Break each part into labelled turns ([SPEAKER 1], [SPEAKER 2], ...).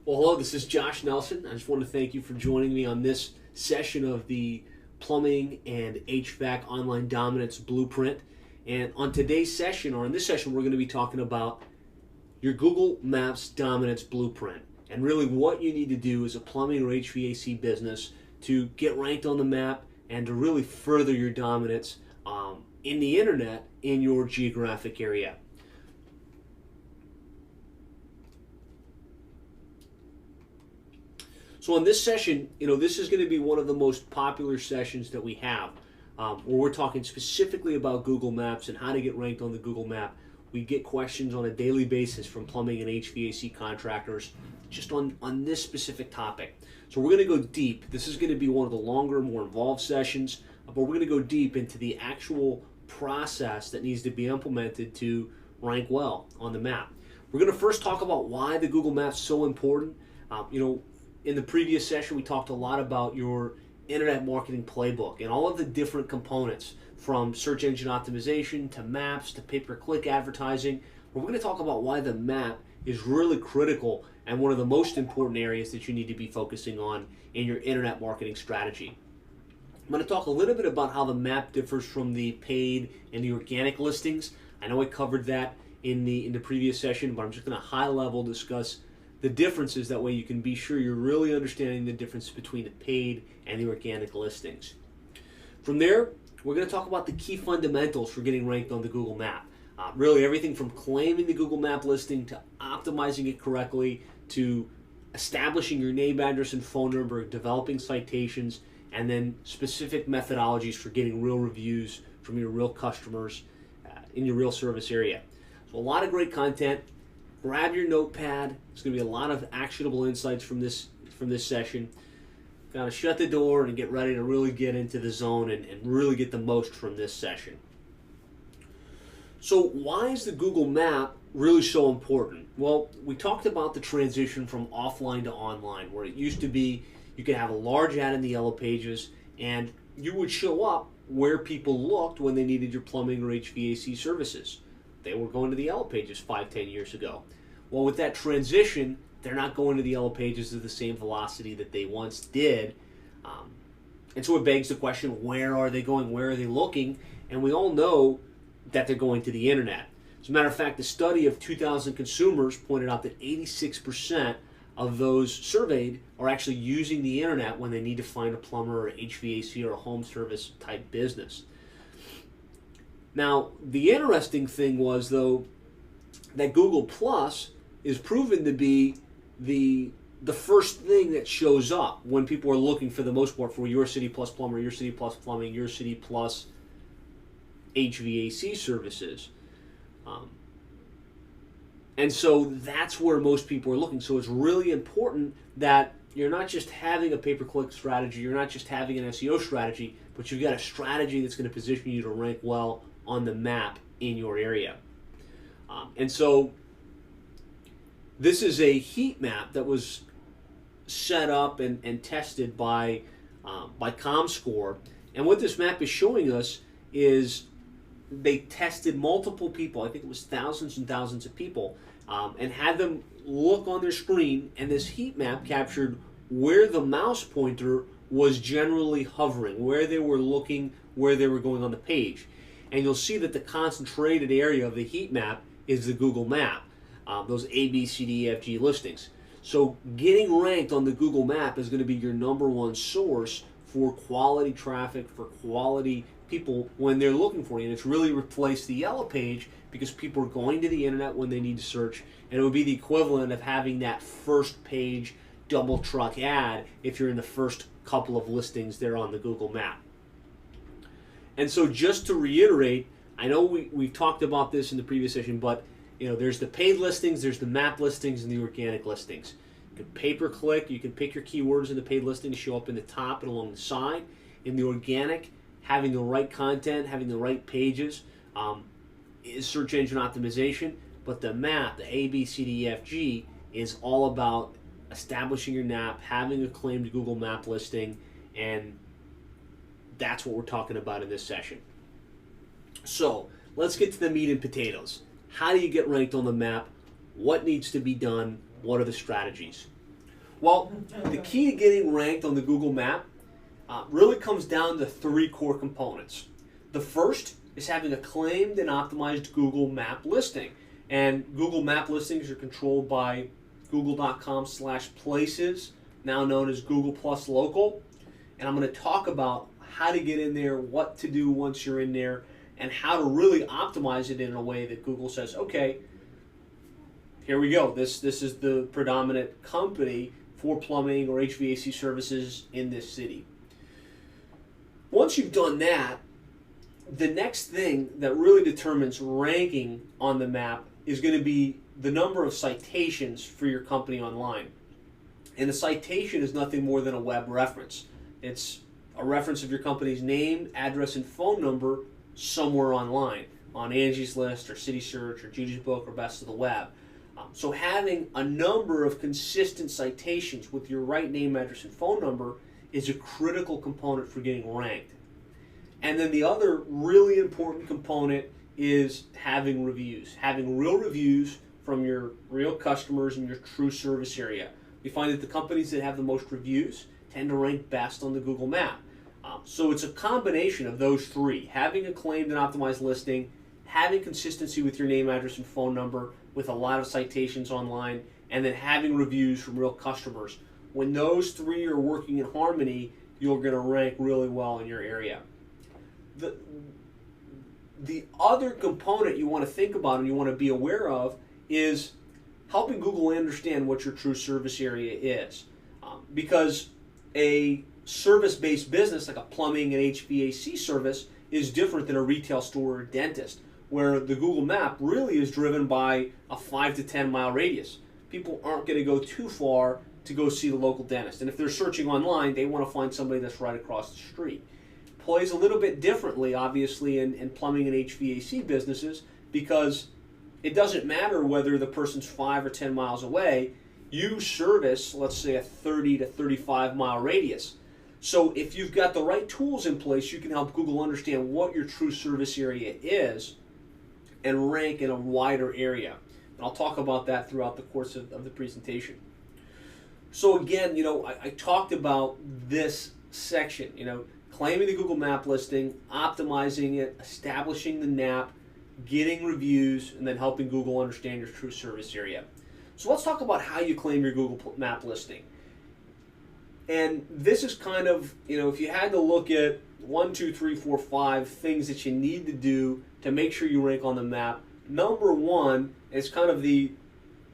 [SPEAKER 1] Well, hello, this is Josh Nelson. I just want to thank you for joining me on this session of the Plumbing and HVAC Online Dominance Blueprint. And on today's session, or in this session, we're going to be talking about your Google Maps Dominance Blueprint and really what you need to do as a plumbing or HVAC business to get ranked on the map and to really further your dominance in the internet in your geographic area. So in this session, this is going to be one of the most popular sessions that we have, where we're talking specifically about Google Maps and how to get ranked on the Google Map. We get questions on a daily basis from plumbing and HVAC contractors just on this specific topic. So we're going to go deep. This is going to be one of the longer, more involved sessions, but we're going to go deep into the actual process that needs to be implemented to rank well on the map. We're going to first talk about why the Google Map's so important. In the previous session, we talked a lot about your internet marketing playbook and all of the different components, from search engine optimization to maps to pay-per-click advertising. We're going to talk about why the map is really critical and one of the most important areas that you need to be focusing on in your internet marketing strategy. I'm going to talk a little bit about how the map differs from the paid and the organic listings. I know I covered that in the previous session, but I'm just going to high level discuss the differences. That way you can be sure you're really understanding the difference between the paid and the organic listings. From there, we're going to talk about the key fundamentals for getting ranked on the Google Map. Really everything from claiming the Google Map listing to optimizing it correctly to establishing your name, address, and phone number, developing citations, and then specific methodologies for getting real reviews from your real customers in your real service area. So a lot of great content. Grab your notepad. There's going to be a lot of actionable insights from this session. Got to shut the door and get ready to really get into the zone and really get the most from this session. So why is the Google Map really so important? Well, we talked about the transition from offline to online, where it used to be you could have a large ad in the yellow pages and you would show up where people looked when they needed your plumbing or HVAC services. They were going to the yellow pages 5-10 years ago. Well, with that transition, they're not going to the yellow pages at the same velocity that they once did. And so it begs the question, where are they going? Where are they looking? And we all know that they're going to the internet. As a matter of fact, the study of 2,000 consumers pointed out that 86% of those surveyed are actually using the internet when they need to find a plumber or HVAC or a home service type business. Now, the interesting thing was, though, that Google Plus is proven to be the first thing that shows up when people are looking, for the most part, for your city plus plumber, your city plus plumbing, your city plus HVAC services. And so that's where most people are looking. So it's really important that you're not just having a pay-per-click strategy, you're not just having an SEO strategy, but you've got a strategy that's going to position you to rank well on the map in your area. And so this is a heat map that was set up and tested by ComScore. And what this map is showing us is they tested multiple people, I think it was thousands and thousands of people, and had them look on their screen, and this heat map captured where the mouse pointer was generally hovering, where they were looking, where they were going on the page. And you'll see that the concentrated area of the heat map is the Google Map, those A, B, C, D, E, F, G listings. So getting ranked on the Google Map is going to be your number one source for quality traffic, for quality people when they're looking for you. And it's really replaced the yellow page because people are going to the internet when they need to search, and it would be the equivalent of having that first page double truck ad if you're in the first couple of listings there on the Google Map. And so just to reiterate, I know we've talked about this in the previous session, but there's the paid listings, there's the map listings, and the organic listings. You can pay-per-click, you can pick your keywords in the paid listing to show up in the top and along the side. In the organic, having the right content, having the right pages is search engine optimization, but the map, the A, B, C, D, E, F, G, is all about establishing your map, having a claimed Google Map listing, and that's what we're talking about in this session. So let's get to the meat and potatoes. How do you get ranked on the map? What needs to be done? What are the strategies? Well, the key to getting ranked on the Google Map really comes down to 3 core components. The first is having a claimed and optimized Google Map listing. And Google Map listings are controlled by google.com/places, now known as Google Plus Local. And I'm going to talk about how to get in there, what to do once you're in there, and how to really optimize it in a way that Google says, okay, here we go. This is the predominant company for plumbing or HVAC services in this city. Once you've done that, the next thing that really determines ranking on the map is going to be the number of citations for your company online. And a citation is nothing more than a web reference. It's a reference of your company's name, address, and phone number somewhere online, on Angie's List or City Search or Judy's Book or Best of the Web. So having a number of consistent citations with your right name, address, and phone number is a critical component for getting ranked. And then the other really important component is having reviews, having real reviews from your real customers in your true service area. We find that the companies that have the most reviews tend to rank best on the Google Map. So it's a combination of those 3, having a claimed and optimized listing, having consistency with your name, address, and phone number with a lot of citations online, and then having reviews from real customers. When those 3 are working in harmony, you're going to rank really well in your area. The other component you want to think about and you want to be aware of is helping Google understand what your true service area is. Because a service-based business like a plumbing and HVAC service is different than a retail store or a dentist, where the Google Map really is driven by a 5 to 10 mile radius. People aren't going to go too far to go see the local dentist. And if they're searching online, they want to find somebody that's right across the street. Plays a little bit differently, obviously, in plumbing and HVAC businesses, because it doesn't matter whether the person's 5 or 10 miles away. You service, let's say, a 30 to 35 mile radius. So if you've got the right tools in place, you can help Google understand what your true service area is and rank in a wider area. And I'll talk about that throughout the course of the presentation. So again, I talked about this section, claiming the Google Map listing, optimizing it, establishing the NAP, getting reviews, and then helping Google understand your true service area. So let's talk about how you claim your Google Map listing. And this is kind of, if you had to look at 1, 2, 3, 4, 5 things that you need to do to make sure you rank on the map, number 1 is kind of the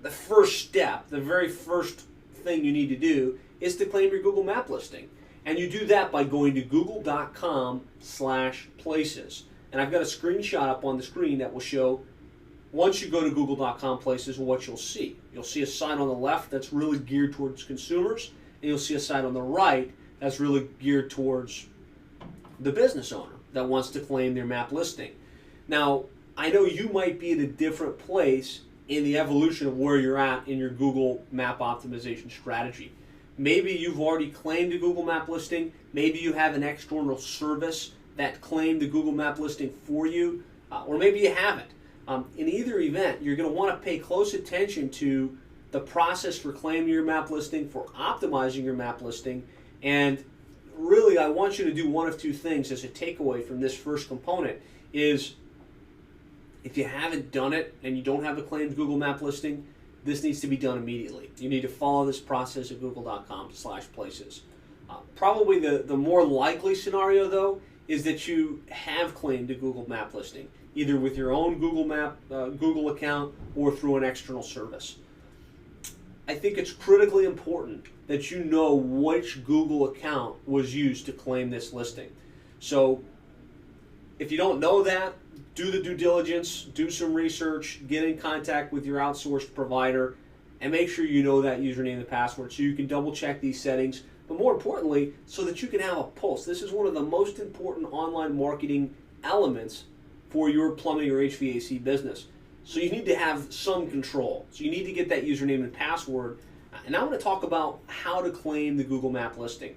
[SPEAKER 1] first step, the very first thing you need to do is to claim your Google Map listing. And you do that by going to google.com/places. And I've got a screenshot up on the screen that will show, once you go to google.com/places, what you'll see. You'll see a sign on the left that's really geared towards consumers, and you'll see a sign on the right that's really geared towards the business owner that wants to claim their map listing. Now, I know you might be at a different place in the evolution of where you're at in your Google Map optimization strategy. Maybe you've already claimed a Google Map listing. Maybe you have an external service that claimed the Google Map listing for you, or maybe you haven't. In either event, you're going to want to pay close attention to the process for claiming your map listing, for optimizing your map listing, and really I want you to do one of 2 things as a takeaway from this first component is, if you haven't done it and you don't have a claimed Google Map listing, this needs to be done immediately. You need to follow this process at google.com/places. Probably the more likely scenario, though, is that you have claimed a Google Map listing, either with your own Google Map Google account or through an external service. I think it's critically important that you know which Google account was used to claim this listing. So if you don't know that, do the due diligence, do some research, get in contact with your outsourced provider, and make sure you know that username and password so you can double check these settings, but more importantly, so that you can have a pulse. This is one of the most important online marketing elements for your plumbing or HVAC business. So you need to have some control. So you need to get that username and password. And now I'm going to talk about how to claim the Google Map listing.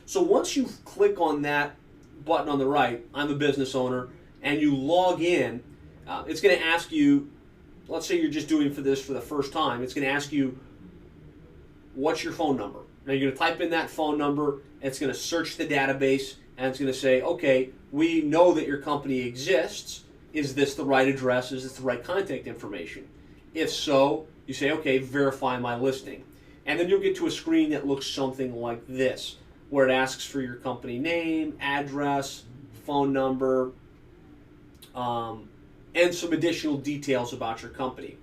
[SPEAKER 1] So once you click on that button on the right, I'm a business owner, and you log in, it's going to ask you, let's say you're just doing this for the first time, it's going to ask you, what's your phone number? Now you're going to type in that phone number, and it's going to search the database, and it's going to say, okay, we know that your company exists. Is this the right address? Is this the right contact information? If so, you say, okay, verify my listing. And then you'll get to a screen that looks something like this, where it asks for your company name, address, phone number, and some additional details about your company.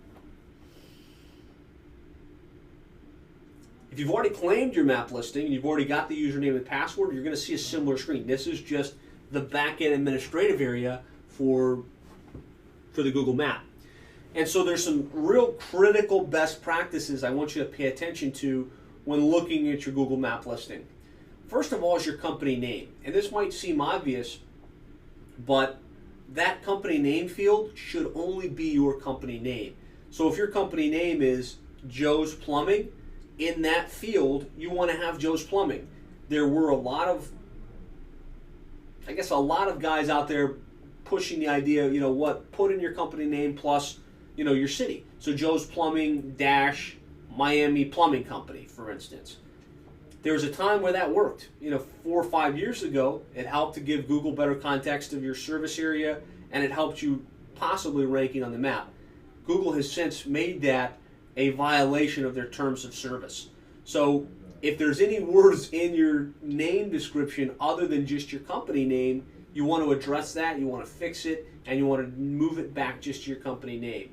[SPEAKER 1] If you've already claimed your map listing and you've already got the username and password, you're going to see a similar screen. This is just the back-end administrative area for the Google Map. And so there's some real critical best practices I want you to pay attention to when looking at your Google Map listing. First of all is your company name. And this might seem obvious, but that company name field should only be your company name. So if your company name is Joe's Plumbing, in that field, you want to have Joe's Plumbing. There were a lot of guys out there pushing the idea, put in your company name plus, your city. So Joe's Plumbing dash Miami Plumbing Company, for instance. There was a time where that worked. 4 or 5 years ago, it helped to give Google better context of your service area, and it helped you possibly ranking on the map. Google has since made that a violation of their terms of service. So if there's any words in your name description other than just your company name, you want to address that, you want to fix it, and you want to move it back just to your company name.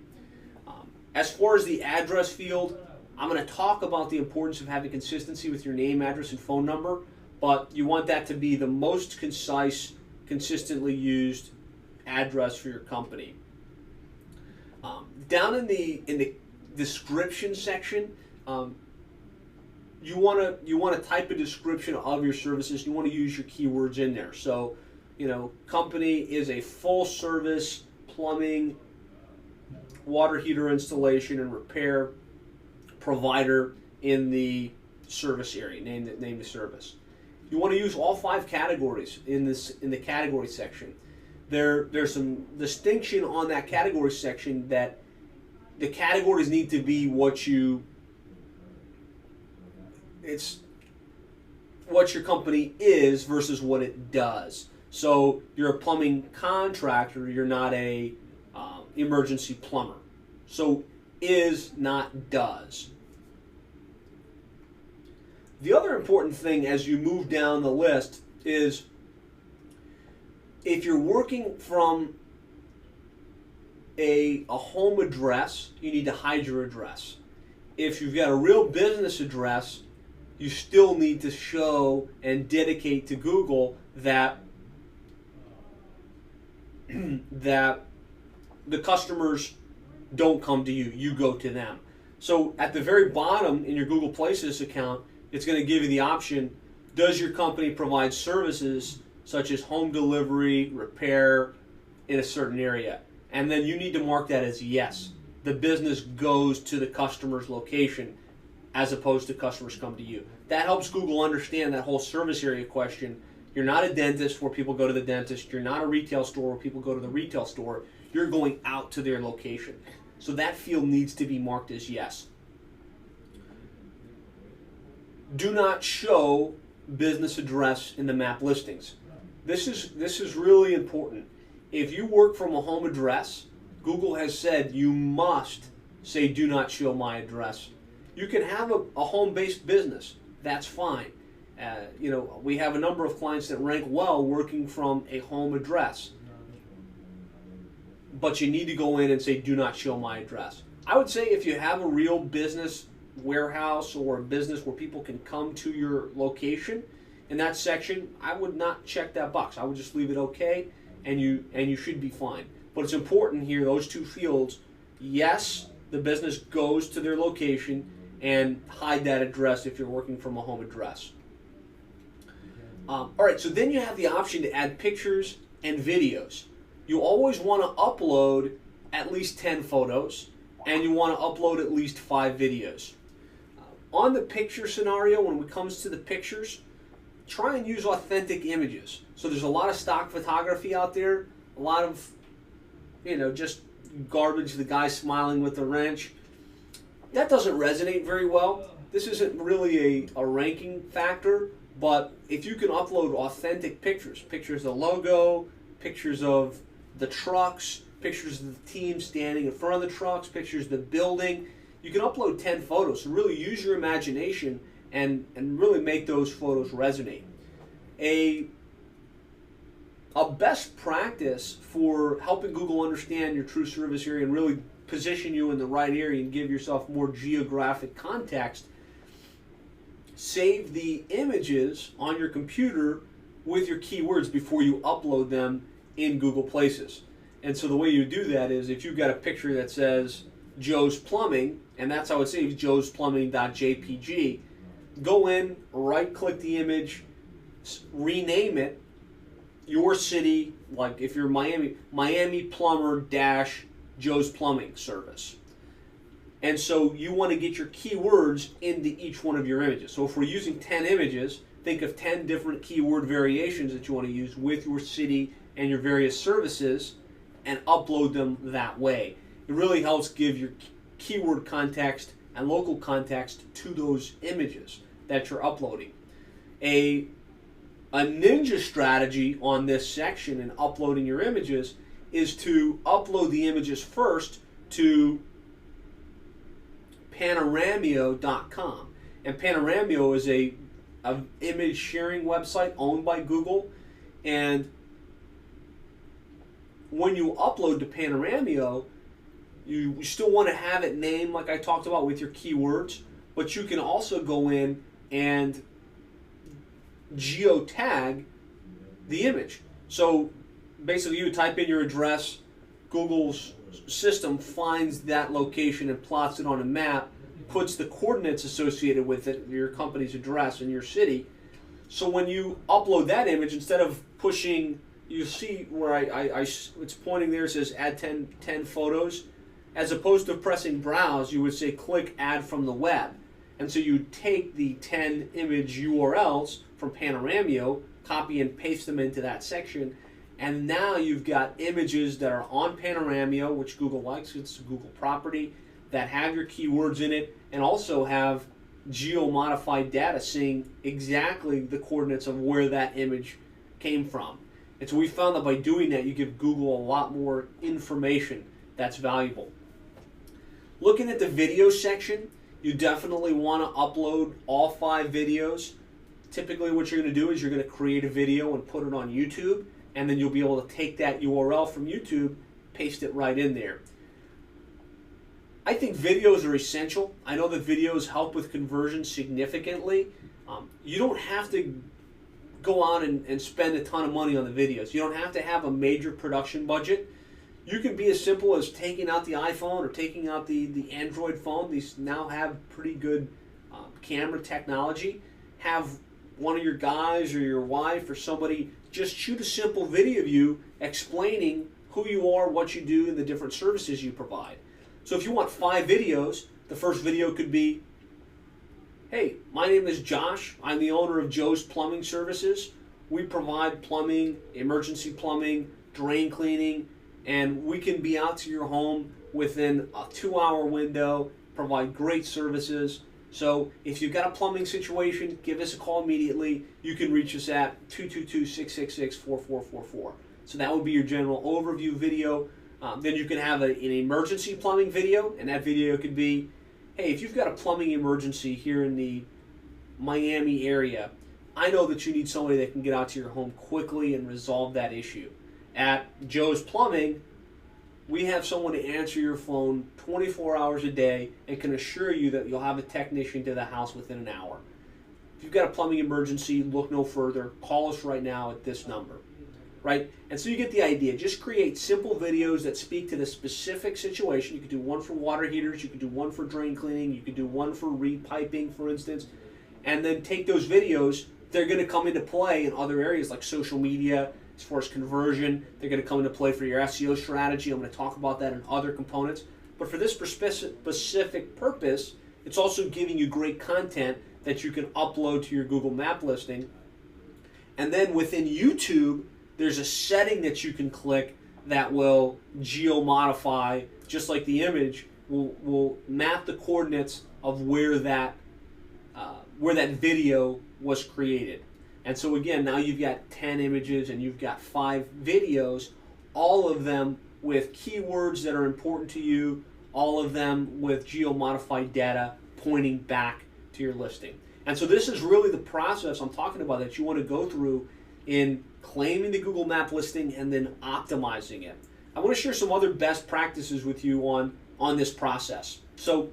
[SPEAKER 1] As far as the address field, I'm going to talk about the importance of having consistency with your name, address, and phone number, but you want that to be the most concise, consistently used address for your company. Down in the description section, you want to type a description of your services. You want to use your keywords in there. So, company is a full service plumbing, water heater installation and repair provider in the service area. Name the service. You want to use all 5 categories in the category section. There's some distinction on that category section that the categories need to be what your company is versus what it does. So you're a plumbing contractor, you're not a emergency plumber. So is, not does. The other important thing as you move down the list is if you're working from a home address, you need to hide your address. If you've got a real business address, you still need to show and dedicate to Google that that the customers don't come to you, you go to them. So at the very bottom in your Google Places account, it's going to give you the option, does your company provide services such as home delivery, repair in a certain area? And then you need to mark that as yes. The business goes to the customer's location as opposed to customers come to you. That helps Google understand that whole service area question. You're not a dentist where people go to the dentist. You're not a retail store where people go to the retail store. You're going out to their location. So that field needs to be marked as yes. Do not show business address in the map listings. This is really important. If you work from a home address, Google has said you must say do not show my address. You can have a home-based business. That's fine. We have a number of clients that rank well working from a home address. But you need to go in and say do not show my address. I would say if you have a real business warehouse or a business where people can come to your location, in that section, I would not check that box. I would just leave it okay, and you should be fine. But it's important here, those 2 fields, yes, the business goes to their location, and hide that address if you're working from a home address. All right, so then you have the option to add pictures and videos. You always want to upload at least 10 photos, and you want to upload at least 5 videos. On the picture scenario, when it comes to the pictures, try and use authentic images. So there's a lot of stock photography out there, a lot of, just garbage, the guy smiling with the wrench. That doesn't resonate very well. This isn't really a ranking factor, but if you can upload authentic pictures, pictures of the logo, pictures of the trucks, pictures of the team standing in front of the trucks, pictures of the building, you can upload 10 photos. So really use your imagination and really make those photos resonate. A best practice for helping Google understand your true service area and really position you in the right area and give yourself more geographic context, save the images on your computer with your keywords before you upload them in Google Places. And so the way you do that is if you've got a picture that says Joe's Plumbing, and that's how it saves, joesplumbing.jpg, go in, right-click the image, rename it, your city, like if you're Miami Plumber dash Joe's Plumbing Service. And so you want to get your keywords into each one of your images. So if we're using 10 images, think of 10 different keyword variations that you want to use with your city and your various services and upload them that way. It really helps give your keyword context and local context to those images that you're uploading. A ninja strategy on this section in uploading your images is to upload the images first to panoramio.com. And Panoramio is a image sharing website owned by Google. And when you upload to Panoramio, you still want to have it named like I talked about with your keywords, but you can also go in and geotag the image. So basically you type in your address, Google's system finds that location and plots it on a map, puts the coordinates associated with it, your company's address and your city. So when you upload that image, instead of pushing, you see where it's pointing there, it says add 10 photos. As opposed to pressing browse, you would say click add from the web. And so you take the 10 image URLs from Panoramio, copy and paste them into that section, and now you've got images that are on Panoramio, which Google likes, it's a Google property, that have your keywords in it, and also have geo-modified data saying exactly the coordinates of where that image came from. And so we found that by doing that, you give Google a lot more information that's valuable. Looking at the video section, you definitely want to upload all 5 videos. Typically what you're going to do is you're going to create a video and put it on YouTube, and then you'll be able to take that URL from YouTube, paste it right in there. I think videos are essential. I know that videos help with conversion significantly. You don't have to go out and spend a ton of money on the videos. You don't have to have a major production budget. You can be as simple as taking out the iPhone or taking out the Android phone. These now have pretty good camera technology. Have one of your guys or your wife or somebody just shoot a simple video of you explaining who you are, what you do, and the different services you provide. So if you want 5 videos, the first video could be, hey, my name is Josh. I'm the owner of Joe's Plumbing Services. We provide plumbing, emergency plumbing, drain cleaning, and we can be out to your home within a 2-hour window, provide great services. So if you've got a plumbing situation, give us a call immediately. You can reach us at 222-666-4444. So that would be your general overview video. Then you can have an emergency plumbing video, and that video could be, hey, if you've got a plumbing emergency here in the Miami area, I know that you need somebody that can get out to your home quickly and resolve that issue. At Joe's Plumbing, we have someone to answer your phone 24 hours a day and can assure you that you'll have a technician to the house within an hour. If you've got a plumbing emergency, look no further. Call us right now at this number. Right? And so you get the idea. Just create simple videos that speak to the specific situation. You could do one for water heaters, you could do one for drain cleaning, you could do one for repiping, for instance, and then take those videos. They're going to come into play in other areas like social media, as far as conversion. They're going to come into play for your SEO strategy. I'm going to talk about that in other components. But for this specific purpose, it's also giving you great content that you can upload to your Google Map listing. And then within YouTube, there's a setting that you can click that will geo-modify, just like the image, will map the coordinates of where that video was created. And so again, now you've got 10 images and you've got 5 videos, all of them with keywords that are important to you, all of them with geo-modified data pointing back to your listing. And so this is really the process I'm talking about that you want to go through in claiming the Google Map listing and then optimizing it. I want to share some other best practices with you on this process. So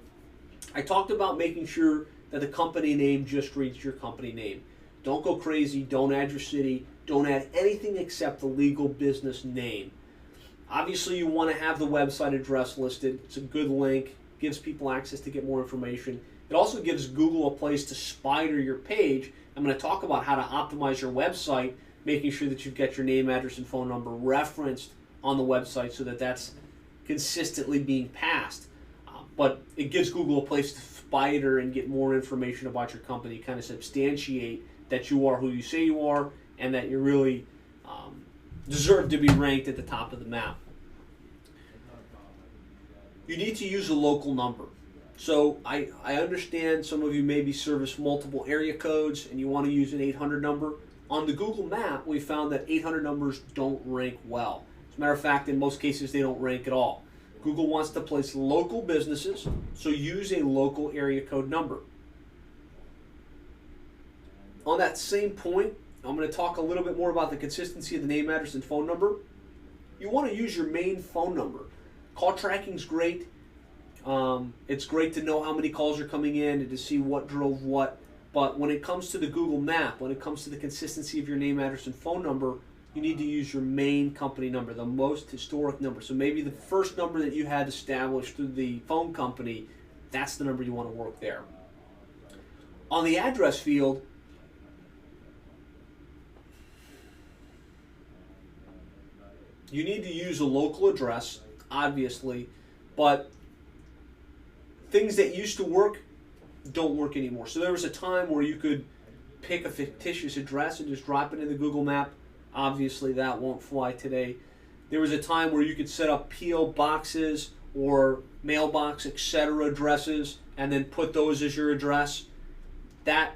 [SPEAKER 1] I talked about making sure that the company name just reads your company name. Don't go crazy, don't add your city, don't add anything except the legal business name. Obviously you want to have the website address listed. It's a good link, gives people access to get more information. It also gives Google a place to spider your page. I'm going to talk about how to optimize your website, making sure that you get your name, address, and phone number referenced on the website so that that's consistently being passed. But it gives Google a place to spider and get more information about your company, kind of substantiate that you are who you say you are and that you really deserve to be ranked at the top of the map. You need to use a local number. So I understand some of you maybe service multiple area codes and you want to use an 800 number. On the Google map, we found that 800 numbers don't rank well. As a matter of fact, in most cases, they don't rank at all. Google wants to place local businesses, so use a local area code number. On that same point, I'm going to talk a little bit more about the consistency of the name, address, and phone number. You want to use your main phone number. Call tracking is great. It's great to know how many calls are coming in and to see what drove what. But when it comes to the Google map, when it comes to the consistency of your name, address, and phone number, you need to use your main company number, the most historic number. So maybe the first number that you had established through the phone company, that's the number you want to work there. On the address field, you need to use a local address, obviously, but things that used to work don't work anymore. So there was a time where you could pick a fictitious address and just drop it in the Google map. Obviously, that won't fly today. There was a time where you could set up P.O. boxes or mailbox, etc. addresses and then put those as your address. That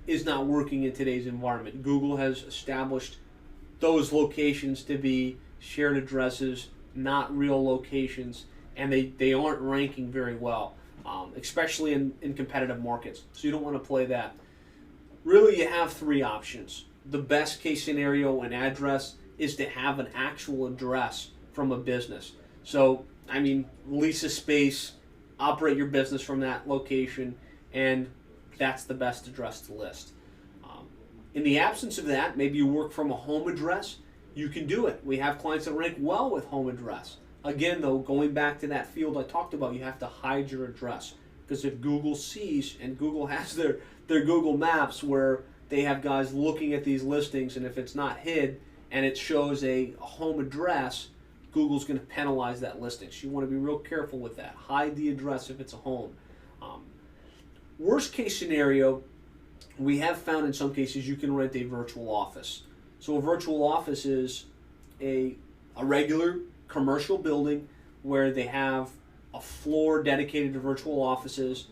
[SPEAKER 1] is not working in today's environment. Google has established those locations to be shared addresses, not real locations, and they aren't ranking very well, especially in competitive markets. So you don't want to play that. Really, you have 3 options. The best case scenario and address is to have an actual address from a business. So, I mean, lease a space, operate your business from that location, and that's the best address to list. In the absence of that, maybe you work from a home address, you can do it. We have clients that rank well with home address. Again, though, going back to that field I talked about, you have to hide your address. Because if Google sees, and Google has their Google Maps where they have guys looking at these listings, and if it's not hid and it shows a home address, Google's going to penalize that listing. So you want to be real careful with that. Hide the address if it's a home. Worst case scenario, we have found in some cases you can rent a virtual office. So a virtual office is a regular commercial building where they have a floor dedicated to virtual offices,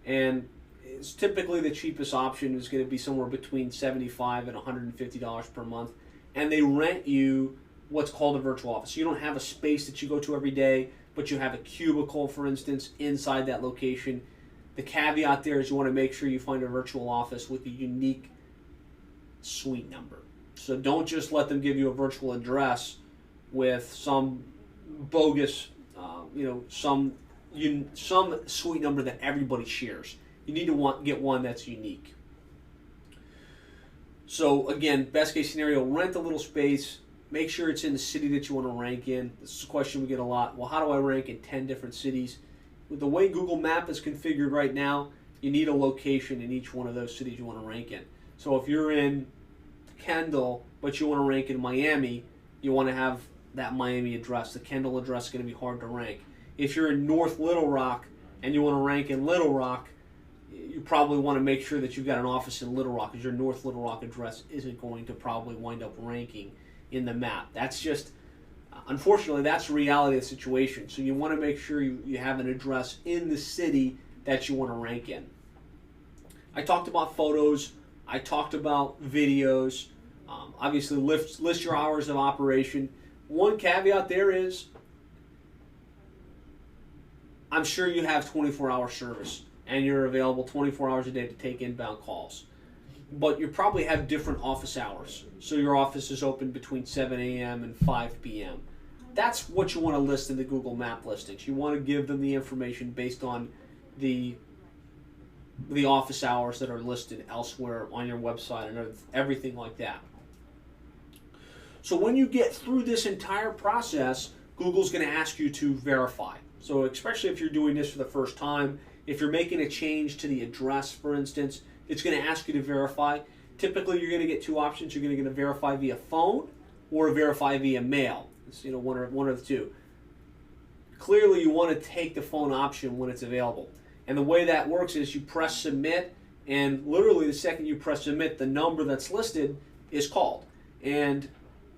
[SPEAKER 1] and it's typically the cheapest option is going to be somewhere between $75 and $150 per month, and they rent you what's called a virtual office. So you don't have a space that you go to every day, but you have a cubicle, for instance, inside that location. The caveat there is you want to make sure you find a virtual office with a unique suite number. So don't just let them give you a virtual address with some bogus, some suite number that everybody shares. You need to get one that's unique. So again, best case scenario, rent a little space. Make sure it's in the city that you want to rank in. This is a question we get a lot. Well, how do I rank in 10 different cities? With the way Google Map is configured right now, you need a location in each one of those cities you want to rank in. So if you're in Kendall, but you want to rank in Miami, you want to have that Miami address. The Kendall address is going to be hard to rank. If you're in North Little Rock and you want to rank in Little Rock, you probably want to make sure that you've got an office in Little Rock, because your North Little Rock address isn't going to probably wind up ranking in the map. That's just Unfortunately, that's the reality of the situation. So you want to make sure you have an address in the city that you want to rank in. I talked about photos. I talked about videos. Obviously, list your hours of operation. One caveat there is, I'm sure you have 24-hour service and you're available 24 hours a day to take inbound calls. But you probably have different office hours. So your office is open between 7 a.m. and 5 p.m. That's what you want to list in the Google Map listings. You want to give them the information based on the office hours that are listed elsewhere on your website and everything like that. So when you get through this entire process, Google's going to ask you to verify. So especially if you're doing this for the first time, if you're making a change to the address, for instance, it's going to ask you to verify. Typically, you're going to get two options. You're going to get a verify via phone or a verify via mail. It's, one of the two. Clearly, you want to take the phone option when it's available. And the way that works is you press submit, and literally the second you press submit, the number that's listed is called. And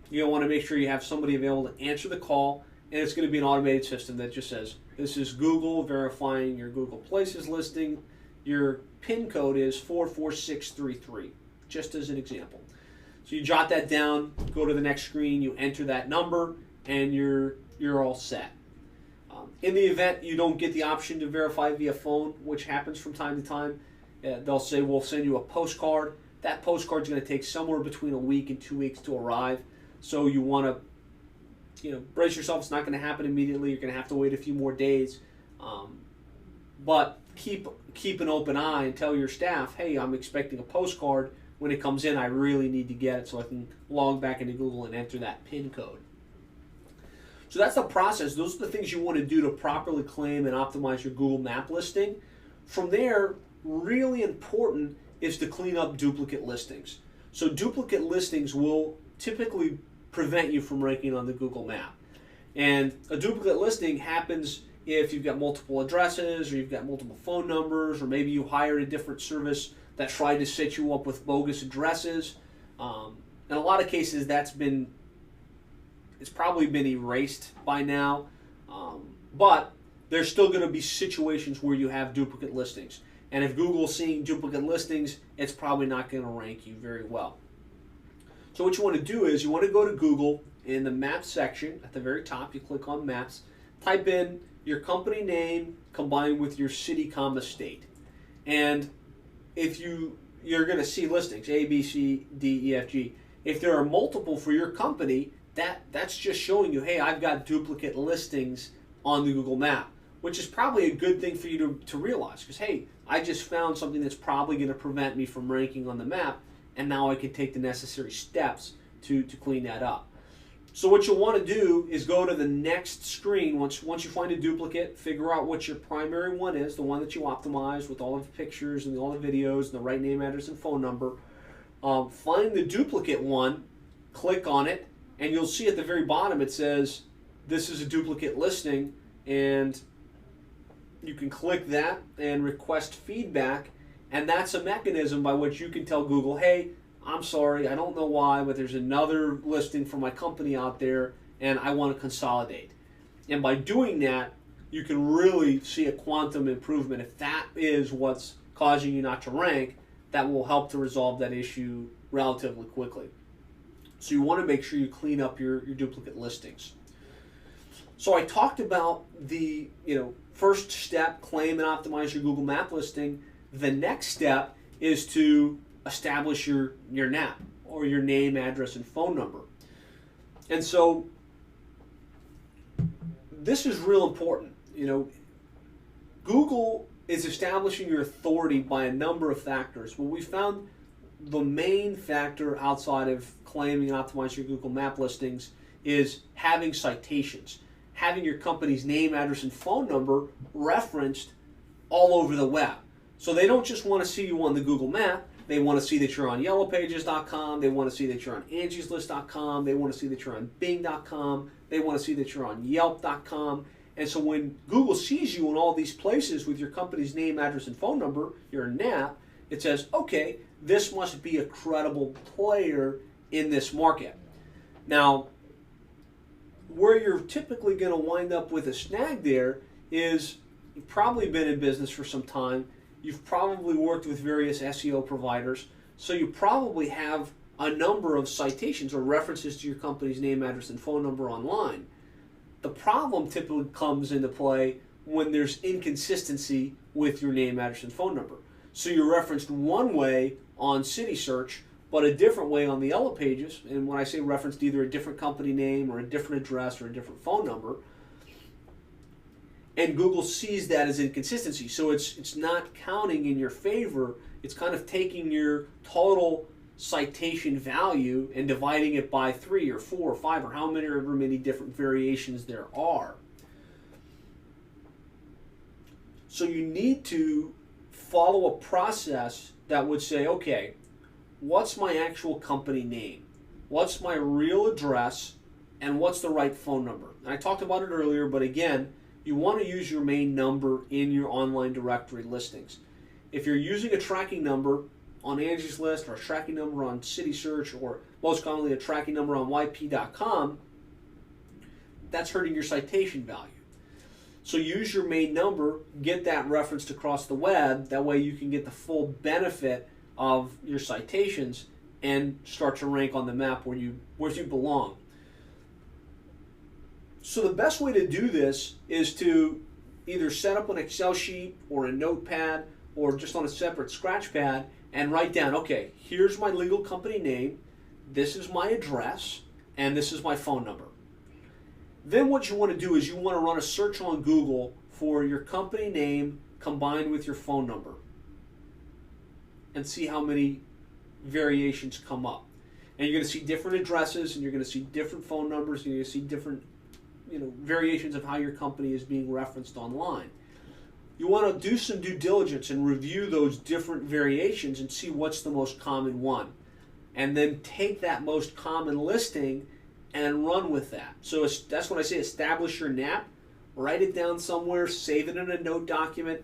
[SPEAKER 1] you want to make sure you have somebody available to answer the call, and it's going to be an automated system that just says, this is Google verifying your Google Places listing. Your PIN code is 44633, just as an example. So you jot that down, go to the next screen, you enter that number, and you're all set. In the event you don't get the option to verify via phone, which happens from time to time, they'll say, we'll send you a postcard. That postcard is going to take somewhere between a week and 2 weeks to arrive. So you want to brace yourself. It's not going to happen immediately. You're going to have to wait a few more days. But keep an open eye and tell your staff, hey, I'm expecting a postcard. When it comes in, I really need to get it so I can log back into Google and enter that PIN code. So that's the process. Those are the things you want to do to properly claim and optimize your Google Map listing. From there, really important is to clean up duplicate listings. So duplicate listings will typically prevent you from ranking on the Google Map. And a duplicate listing happens if you've got multiple addresses, or you've got multiple phone numbers, or maybe you hired a different service that tried to set you up with bogus addresses. In a lot of cases, it's probably been erased by now, but there's still going to be situations where you have duplicate listings. And if Google's seeing duplicate listings, it's probably not going to rank you very well. So what you want to do is you want to go to Google. In the Maps section at the very top, you click on Maps, type in your company name combined with your city, state. And if you're going to see listings, A, B, C, D, E, F, G. If there are multiple for your company, that's just showing you, hey, I've got duplicate listings on the Google Map, which is probably a good thing for you to realize, because, hey, I just found something that's probably going to prevent me from ranking on the map, and now I can take the necessary steps to clean that up. So what you'll want to do is go to the next screen. Once you find a duplicate, figure out what your primary one is, the one that you optimize with all of the pictures and all the videos and the right name, address, and phone number. Find the duplicate one, click on it, and you'll see at the very bottom it says, this is a duplicate listing, and you can click that and request feedback, and that's a mechanism by which you can tell Google, hey, I'm sorry, I don't know why, but there's another listing for my company out there, and I want to consolidate. And by doing that, you can really see a quantum improvement. If that is what's causing you not to rank, that will help to resolve that issue relatively quickly. So you want to make sure you clean up your duplicate listings. So I talked about the first step, claim and optimize your Google Map listing. The next step is to establish your NAP, or your name, address, and phone number. And so this is real important. Google is establishing your authority by a number of factors. Well, we found the main factor outside of claiming and optimizing your Google Map listings is having citations, having your company's name, address, and phone number referenced all over the web. So they don't just want to see you on the Google Map. They want to see that you're on yellowpages.com. They want to see that you're on angieslist.com. They want to see that you're on bing.com. They want to see that you're on yelp.com. And so when Google sees you in all these places with your company's name, address, and phone number, your NAP, it says, okay, this must be a credible player in this market. Now, where you're typically going to wind up with a snag there is you've probably been in business for some time. You've probably worked with various SEO providers. So you probably have a number of citations or references to your company's name, address, and phone number online. The problem typically comes into play when there's inconsistency with your name, address, and phone number. So you're referenced one way on City Search, but a different way on the Yellow Pages. And when I say referenced, either a different company name or a different address or a different phone number. And Google sees that as inconsistency. So it's not counting in your favor. It's kind of taking your total citation value and dividing it by 3 or 4 or 5 or however many different variations there are. So you need to follow a process that would say, okay, what's my actual company name? What's my real address? And what's the right phone number? And I talked about it earlier, but again, you want to use your main number in your online directory listings. If you're using a tracking number on Angie's List or a tracking number on City Search or most commonly a tracking number on YP.com, that's hurting your citation value. So use your main number, get that referenced across the web, that way you can get the full benefit of your citations and start to rank on the map where you belong. So the best way to do this is to either set up an Excel sheet or a notepad or just on a separate scratch pad and write down, okay, here's my legal company name, this is my address, and this is my phone number. Then what you want to do is you want to run a search on Google for your company name combined with your phone number and see how many variations come up. And you're going to see different addresses and you're going to see different phone numbers and you're going to see different variations of how your company is being referenced online. You want to do some due diligence and review those different variations and see what's the most common one. And then take that most common listing and run with that. So that's what I say, establish your NAP, write it down somewhere, save it in a note document.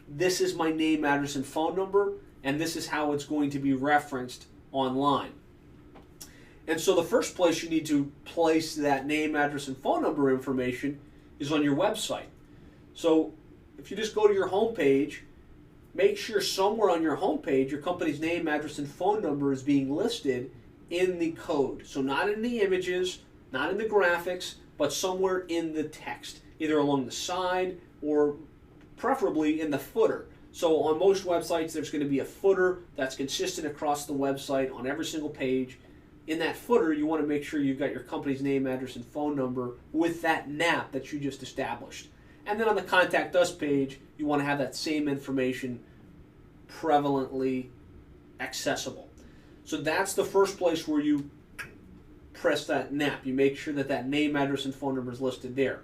[SPEAKER 1] This is my name, address, and phone number, and this is how it's going to be referenced online. And so the first place you need to place that name, address, and phone number information is on your website. So if you just go to your home page, make sure somewhere on your home page your company's name, address, and phone number is being listed in the code. So not in the images, not in the graphics, but somewhere in the text, either along the side or preferably in the footer. So on most websites there's going to be a footer that's consistent across the website on every single page. In that footer you want to make sure you've got your company's name, address, and phone number with that NAP that you just established. And then on the Contact Us page you want to have that same information prevalently accessible. So that's the first place where you press that NAP. You make sure that that name, address, and phone number is listed there.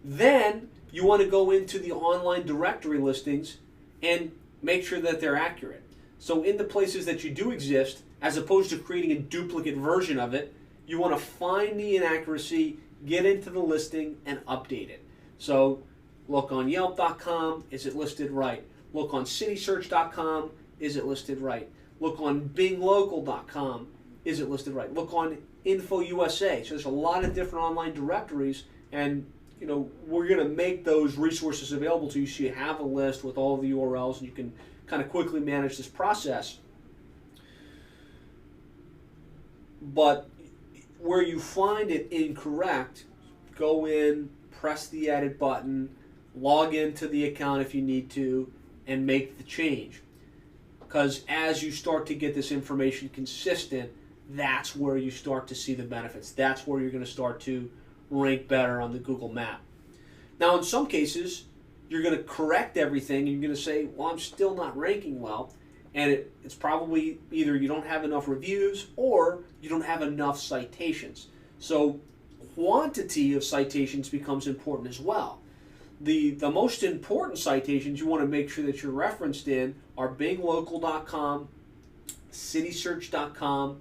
[SPEAKER 1] Then you want to go into the online directory listings and make sure that they're accurate. So in the places that you do exist, as opposed to creating a duplicate version of it, you want to find the inaccuracy, get into the listing, and update it. So look on Yelp.com, is it listed right? Look on CitySearch.com, is it listed right? Look on BingLocal.com, is it listed right? Look on InfoUSA. So there's a lot of different online directories, and we're going to make those resources available to you so you have a list with all of the URLs and you can kind of quickly manage this process. But where you find it incorrect, go in, press the edit button, log into the account if you need to, and make the change. Because as you start to get this information consistent, that's where you start to see the benefits. That's where you're going to start to rank better on the Google map. Now in some cases, you're going to correct everything and you're going to say, well, I'm still not ranking well. And it's probably either you don't have enough reviews or you don't have enough citations. So quantity of citations becomes important as well. The most important citations you want to make sure that you're referenced in are BingLocal.com, CitySearch.com,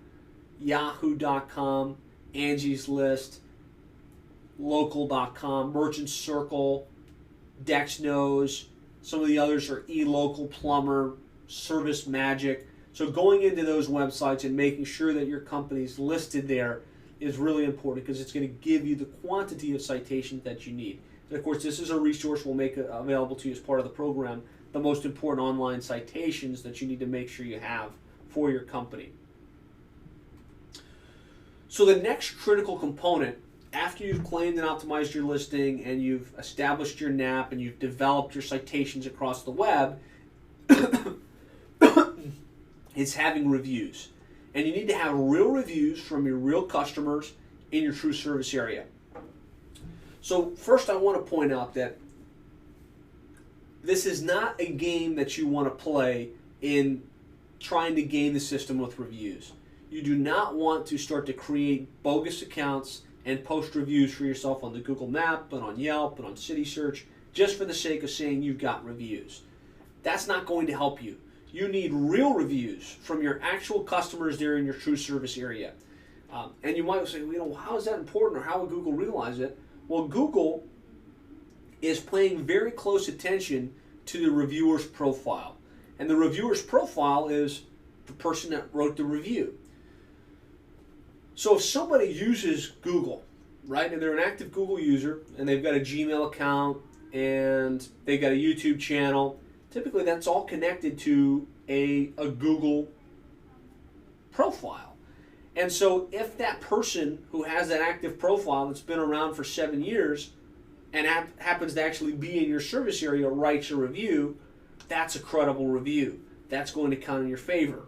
[SPEAKER 1] Yahoo.com, Angie's List, Local.com, Merchant Circle, DexKnows. Some of the others are eLocal Plumber, Service Magic. So going into those websites and making sure that your company's listed there is really important because it's going to give you the quantity of citations that you need. And of course, this is a resource we'll make available to you as part of the program, the most important online citations that you need to make sure you have for your company. So the next critical component, after you've claimed and optimized your listing and you've established your NAP and you've developed your citations across the web, is having reviews. And you need to have real reviews from your real customers in your true service area. So first I want to point out that this is not a game that you want to play in trying to game the system with reviews. You do not want to start to create bogus accounts and post reviews for yourself on the Google Map and on Yelp and on CitySearch just for the sake of saying you've got reviews. That's not going to help you. You need real reviews from your actual customers there in your true service area. And you might say, how is that important, or how would Google realize it? Well, Google is paying very close attention to the reviewer's profile. And the reviewer's profile is the person that wrote the review. So if somebody uses Google, right, and they're an active Google user, and they've got a Gmail account, and they've got a YouTube channel, typically that's all connected to a Google profile. And so if that person who has that active profile that's been around for 7 years and happens to actually be in your service area writes a review, that's a credible review. That's going to count in your favor.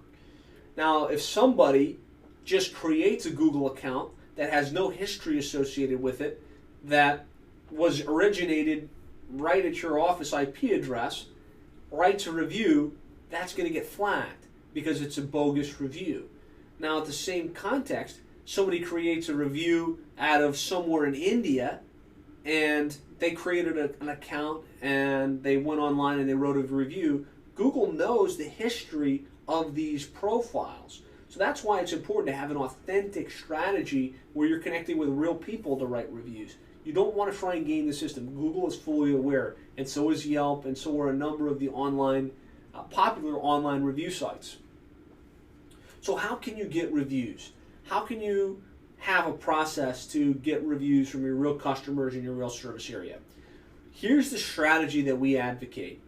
[SPEAKER 1] Now, if somebody just creates a Google account that has no history associated with it, that was originated right at your office IP address, writes a review, that's going to get flagged because it's a bogus review. Now, at the same context, somebody creates a review out of somewhere in India, and they created an account and they went online and they wrote a review. Google knows the history of these profiles. So that's why it's important to have an authentic strategy where you're connecting with real people to write reviews. You don't want to try and game the system. Google is fully aware, and so is Yelp, and so are a number of the popular online review sites. So how can you get reviews? How can you have a process to get reviews from your real customers in your real service area? Here's the strategy that we advocate.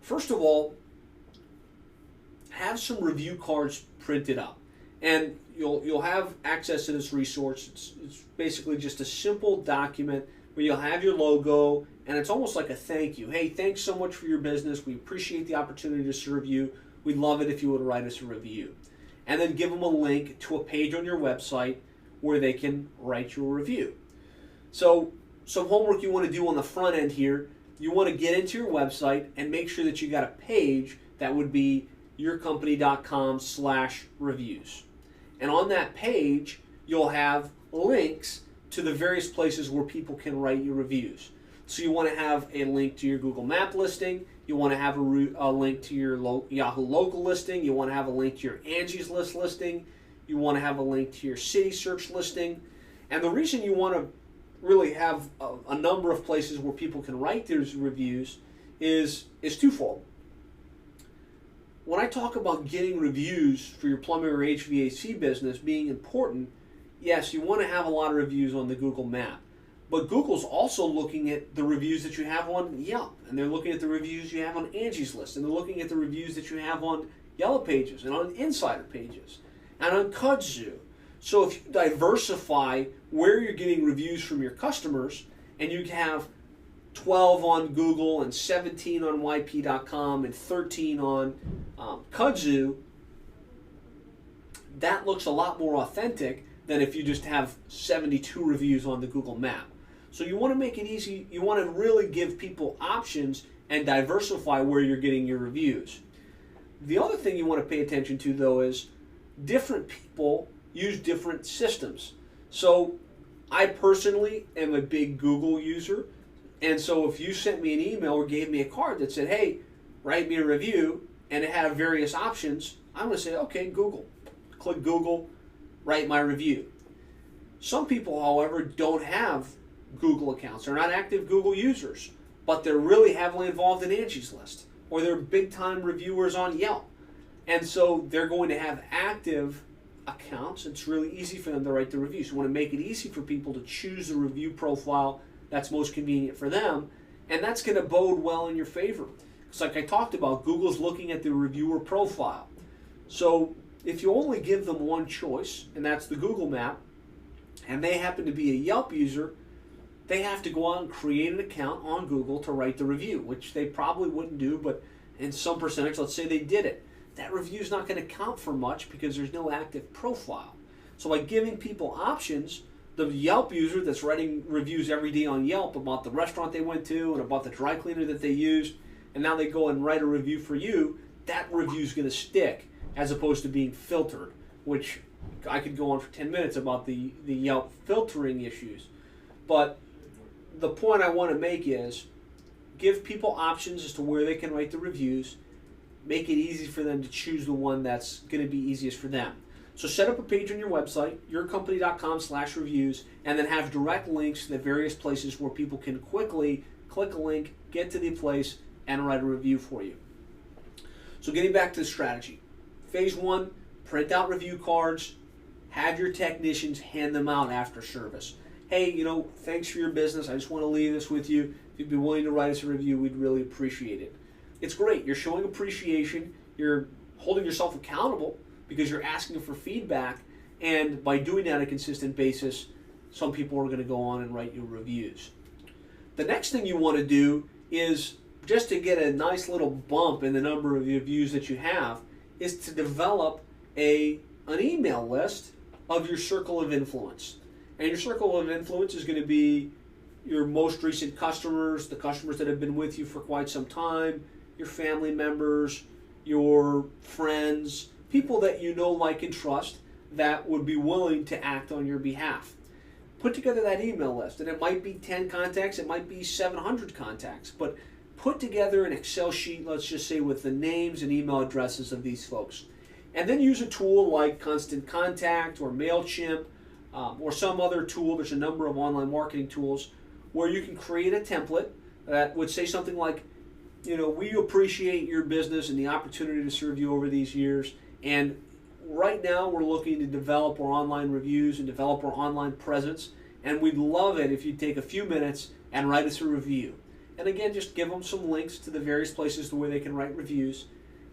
[SPEAKER 1] First of all, have some review cards printed up. And you'll have access to this resource. It's basically just a simple document where you'll have your logo, and it's almost like a thank you. Hey, thanks so much for your business. We appreciate the opportunity to serve you. We'd love it if you would write us a review. And then give them a link to a page on your website where they can write your review. So some homework you want to do on the front end here, you want to get into your website and make sure that you got a page that would be yourcompany.com/reviews. And on that page, you'll have links to the various places where people can write your reviews. So you want to have a link to your Google Map listing. You want to have a link to your Yahoo Local listing. You want to have a link to your Angie's List listing. You want to have a link to your CitySearch listing. And the reason you want to really have a number of places where people can write those reviews is twofold. When I talk about getting reviews for your plumbing or HVAC business being important, yes, you want to have a lot of reviews on the Google Map. But Google's also looking at the reviews that you have on Yelp, and they're looking at the reviews you have on Angie's List, and they're looking at the reviews that you have on Yellow Pages and on Insider Pages and on Kudzu. So if you diversify where you're getting reviews from your customers, and you have 12 on Google and 17 on YP.com and 13 on Kudzu, that looks a lot more authentic than if you just have 72 reviews on the Google Map. So you want to make it easy. You want to really give people options and diversify where you're getting your reviews. The other thing you want to pay attention to, though, is different people use different systems. So I personally am a big Google user. And so if you sent me an email or gave me a card that said, hey, write me a review, and it had various options, I'm going to say, okay, Google. Click Google, write my review. Some people, however, don't have Google accounts. They're not active Google users, but they're really heavily involved in Angie's List, or they're big-time reviewers on Yelp. And so they're going to have active accounts, it's really easy for them to write the reviews. You want to make it easy for people to choose the review profile that's most convenient for them, and that's going to bode well in your favor. Because like I talked about, Google's looking at the reviewer profile. So if you only give them one choice, and that's the Google map, and they happen to be a Yelp user, they have to go out and create an account on Google to write the review, which they probably wouldn't do, but in some percentage, let's say they did it. That review is not going to count for much because there's no active profile. So by giving people options, the Yelp user that's writing reviews every day on Yelp about the restaurant they went to and about the dry cleaner that they used, and now they go and write a review for you, that review is going to stick as opposed to being filtered, which I could go on for 10 minutes about the Yelp filtering issues. But the point I want to make is give people options as to where they can write the reviews, make it easy for them to choose the one that's going to be easiest for them. So set up a page on your website, yourcompany.com/reviews, and then have direct links to the various places where people can quickly click a link, get to the place, and write a review for you. So getting back to the strategy. Phase 1, print out review cards, have your technicians hand them out after service. Hey, thanks for your business. I just want to leave this with you. If you'd be willing to write us a review, we'd really appreciate it. It's great. You're showing appreciation. You're holding yourself accountable because you're asking for feedback. And by doing that on a consistent basis, some people are going to go on and write you reviews. The next thing you want to do is, just to get a nice little bump in the number of reviews that you have, is to develop an email list of your circle of influence. And your circle of influence is going to be your most recent customers, the customers that have been with you for quite some time, your family members, your friends, people that you know, like, and trust that would be willing to act on your behalf. Put together that email list, and it might be 10 contacts, it might be 700 contacts, but put together an Excel sheet, let's just say, with the names and email addresses of these folks. And then use a tool like Constant Contact or MailChimp or some other tool. There's a number of online marketing tools where you can create a template that would say something like, we appreciate your business and the opportunity to serve you over these years. And right now we're looking to develop our online reviews and develop our online presence. And we'd love it if you'd take a few minutes and write us a review. And again, just give them some links to the various places where they can write reviews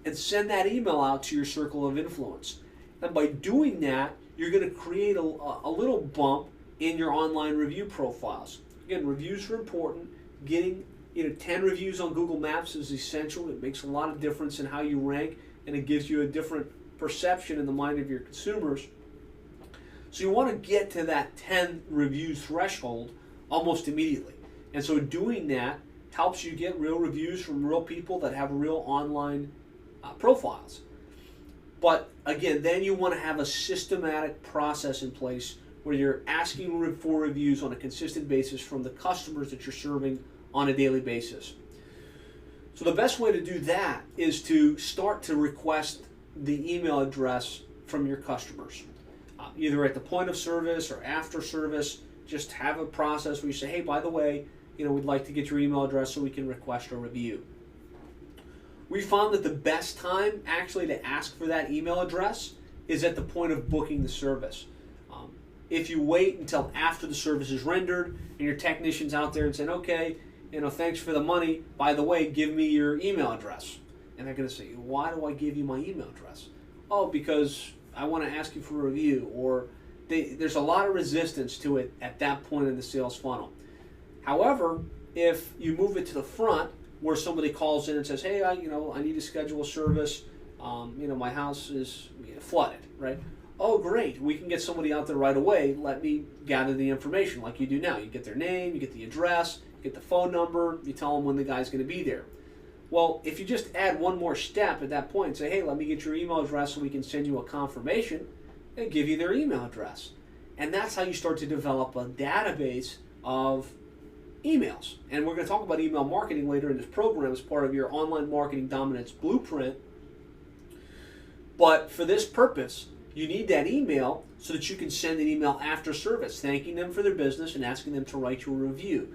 [SPEAKER 1] and send that email out to your circle of influence. And by doing that, you're going to create a little bump in your online review profiles. Again, reviews are important. Getting 10 reviews on Google Maps is essential. It makes a lot of difference in how you rank, and it gives you a different perception in the mind of your consumers. So you want to get to that 10 review threshold almost immediately. And so doing that helps you get real reviews from real people that have real online profiles. But again, then you want to have a systematic process in place where you're asking for reviews on a consistent basis from the customers that you're serving on a daily basis. So the best way to do that is to start to request the email address from your customers. Either at the point of service or after service, just have a process where you say, hey, by the way, we'd like to get your email address so we can request a review. We found that the best time actually to ask for that email address is at the point of booking the service. If you wait until after the service is rendered and your technician's out there and saying, okay, thanks for the money, by the way, give me your email address. And they're going to say, why do I give you my email address? Oh, because I want to ask you for a review. Or there's a lot of resistance to it at that point in the sales funnel. However, if you move it to the front, where somebody calls in and says, hey, I need to schedule a service, my house is flooded, right? Oh, great, we can get somebody out there right away. Let me gather the information like you do now. You get their name, you get the address, you get the phone number, you tell them when the guy's going to be there. Well, if you just add one more step at that point and say, hey, let me get your email address so we can send you a confirmation, they give you their email address. And that's how you start to develop a database of emails. And we're going to talk about email marketing later in this program as part of your online marketing dominance blueprint. But for this purpose, you need that email so that you can send an email after service, thanking them for their business and asking them to write you a review.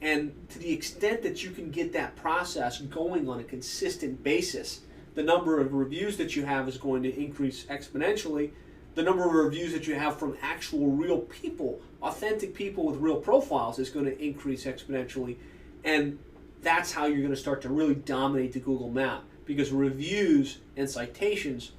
[SPEAKER 1] And to the extent that you can get that process going on a consistent basis, the number of reviews that you have is going to increase exponentially the number of reviews that you have from actual real people, authentic people with real profiles, is going to increase exponentially. And that's how you're going to start to really dominate the Google map, because reviews and citations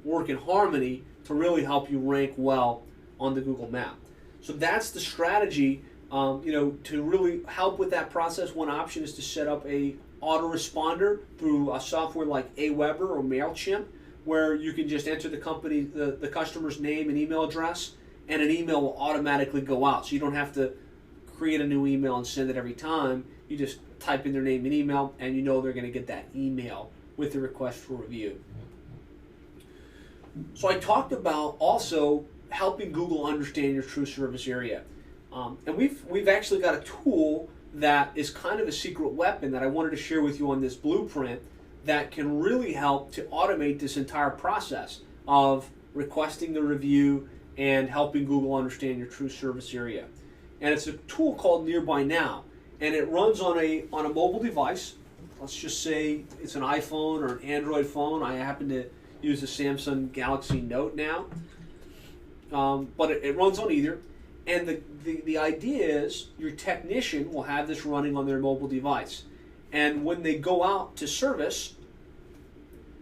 [SPEAKER 1] work in harmony to really help you rank well on the Google map. So that's the strategy. To really help with that process, one option is to set up a autoresponder through a software like Aweber or MailChimp, where you can just enter the customer's name and email address, and an email will automatically go out. So you don't have to create a new email and send it every time. You just type in their name and email, and you know they're going to get that email with the request for review. So I talked about also helping Google understand your true service area. And we've actually got a tool that is kind of a secret weapon that I wanted to share with you on this blueprint that can really help to automate this entire process of requesting the review and helping Google understand your true service area. And it's a tool called Nearby Now, and it runs on a mobile device. Let's just say it's an iPhone or an Android phone. I happen to use the Samsung Galaxy Note now, but it runs on either. And the idea is your technician will have this running on their mobile device. And when they go out to service,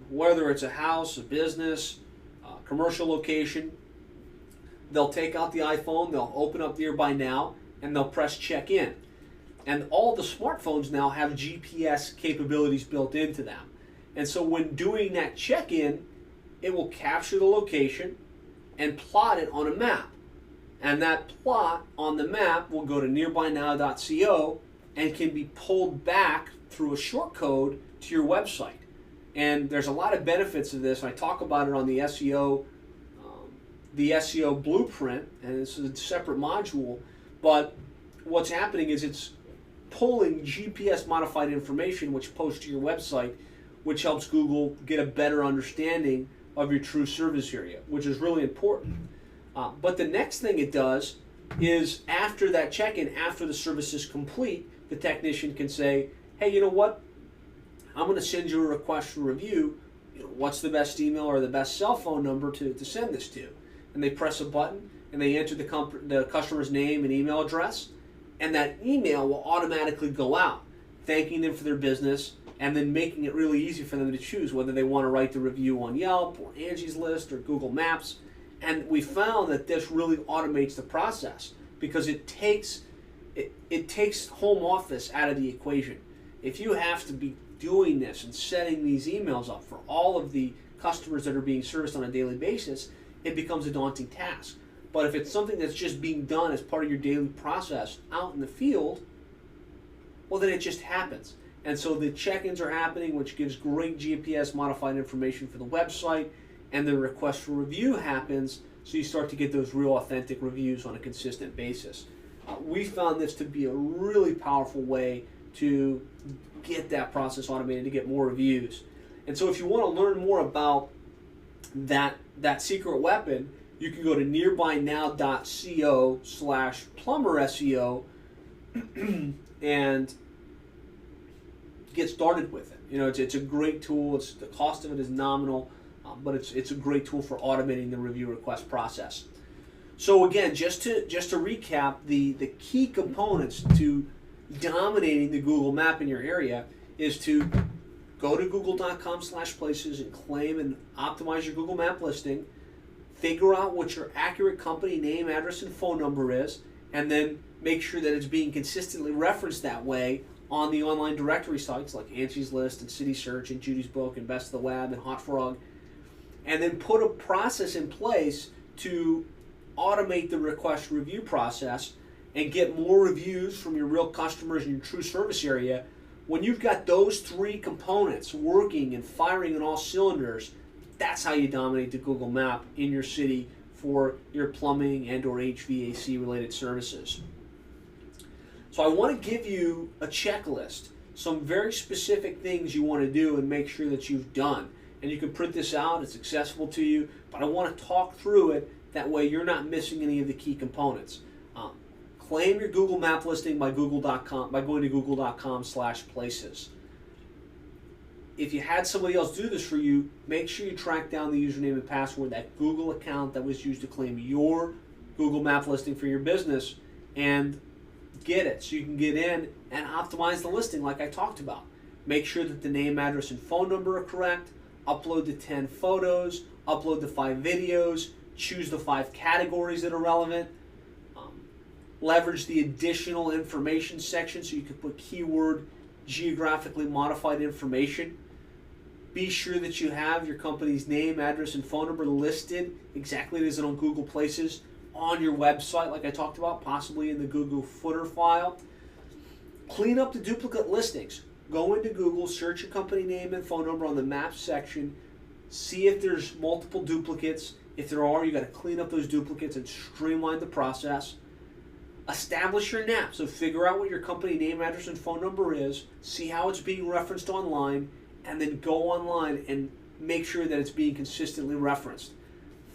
[SPEAKER 1] whether it's a house, a business, a commercial location, they'll take out the iPhone, they'll open up Nearby Now, and they'll press check in. And all the smartphones now have GPS capabilities built into them. And so when doing that check-in, it will capture the location and plot it on a map. And that plot on the map will go to nearbynow.co and can be pulled back through a shortcode to your website. And there's a lot of benefits of this. I talk about it on the SEO blueprint, and it's a separate module. But what's happening is it's pulling GPS modified information which posts to your website, which helps Google get a better understanding of your true service area, which is really important. But the next thing it does is after that check-in, after the service is complete, the technician can say, hey, you know what? I'm going to send you a request for review. What's the best email or the best cell phone number to send this to? And they press a button, and they enter the customer's name and email address, and that email will automatically go out, thanking them for their business, and then making it really easy for them to choose whether they want to write the review on Yelp or Angie's List or Google Maps. And we found that this really automates the process because it takes home office out of the equation. If you have to be doing this and setting these emails up for all of the customers that are being serviced on a daily basis, it becomes a daunting task. But if it's something that's just being done as part of your daily process out in the field, well, then it just happens. And so the check-ins are happening, which gives great GPS modified information for the website, and the request for review happens, so you start to get those real authentic reviews on a consistent basis. We found this to be a really powerful way to get that process automated, to get more reviews. And so if you want to learn more about that secret weapon, you can go to nearbynow.co/plumberseo and get started with it. It's a great tool. The cost of it is nominal. But it's a great tool for automating the review request process. So again, just to recap, the key components to dominating the Google map in your area is to go to google.com/places and claim and optimize your Google map listing, figure out what your accurate company name, address, and phone number is, and then make sure that it's being consistently referenced that way on the online directory sites like Angie's List and City Search and Judy's Book and Best of the Web and Hot Frog. And then put a process in place to automate the request review process and get more reviews from your real customers in your true service area. When you've got those three components working and firing on all cylinders, that's how you dominate the Google map in your city for your plumbing and or HVAC related services. So I want to give you a checklist, some very specific things you want to do and make sure that you've done. And you can print this out, it's accessible to you, but I want to talk through it, that way you're not missing any of the key components. Claim your Google map listing by going to google.com/places. if you had somebody else do this for you, make sure you track down the username and password, that Google account that was used to claim your Google Map listing for your business, and get it so you can get in and optimize the listing like I talked about. Make sure that the name, address, and phone number are correct. Upload the 10 photos, upload the 5 videos, choose the 5 categories that are relevant. Leverage the additional information section so you can put keyword geographically modified information. Be sure that you have your company's name, address, and phone number listed exactly as it on Google Places on your website, like I talked about, possibly in the Google footer file. Clean up the duplicate listings. Go into Google, search your company name and phone number on the Maps section. See if there's multiple duplicates. If there are, you got to clean up those duplicates and streamline the process. Establish your NAP. So figure out what your company name, address, and phone number is. See how it's being referenced online, and then go online and make sure that it's being consistently referenced.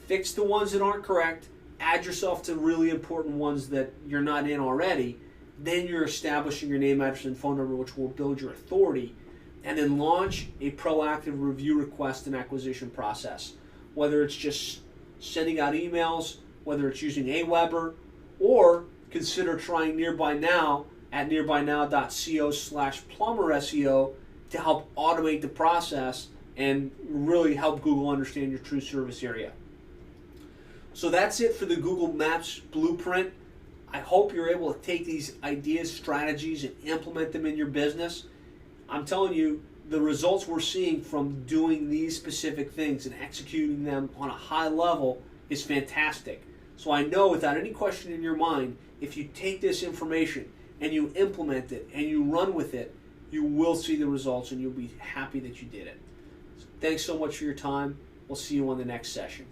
[SPEAKER 1] Fix the ones that aren't correct. Add yourself to really important ones that you're not in already. Then you're establishing your name, address, and phone number, which will build your authority. And then launch a proactive review request and acquisition process. Whether it's just sending out emails, whether it's using Aweber, or consider trying Nearby Now at nearbynow.co/plumber SEO to help automate the process and really help Google understand your true service area. So that's it for the Google Maps blueprint. I hope you're able to take these ideas, strategies, and implement them in your business. I'm telling you, the results we're seeing from doing these specific things and executing them on a high level is fantastic. So I know without any question in your mind, if you take this information and you implement it and you run with it, you will see the results and you'll be happy that you did it. So thanks so much for your time. We'll see you on the next session.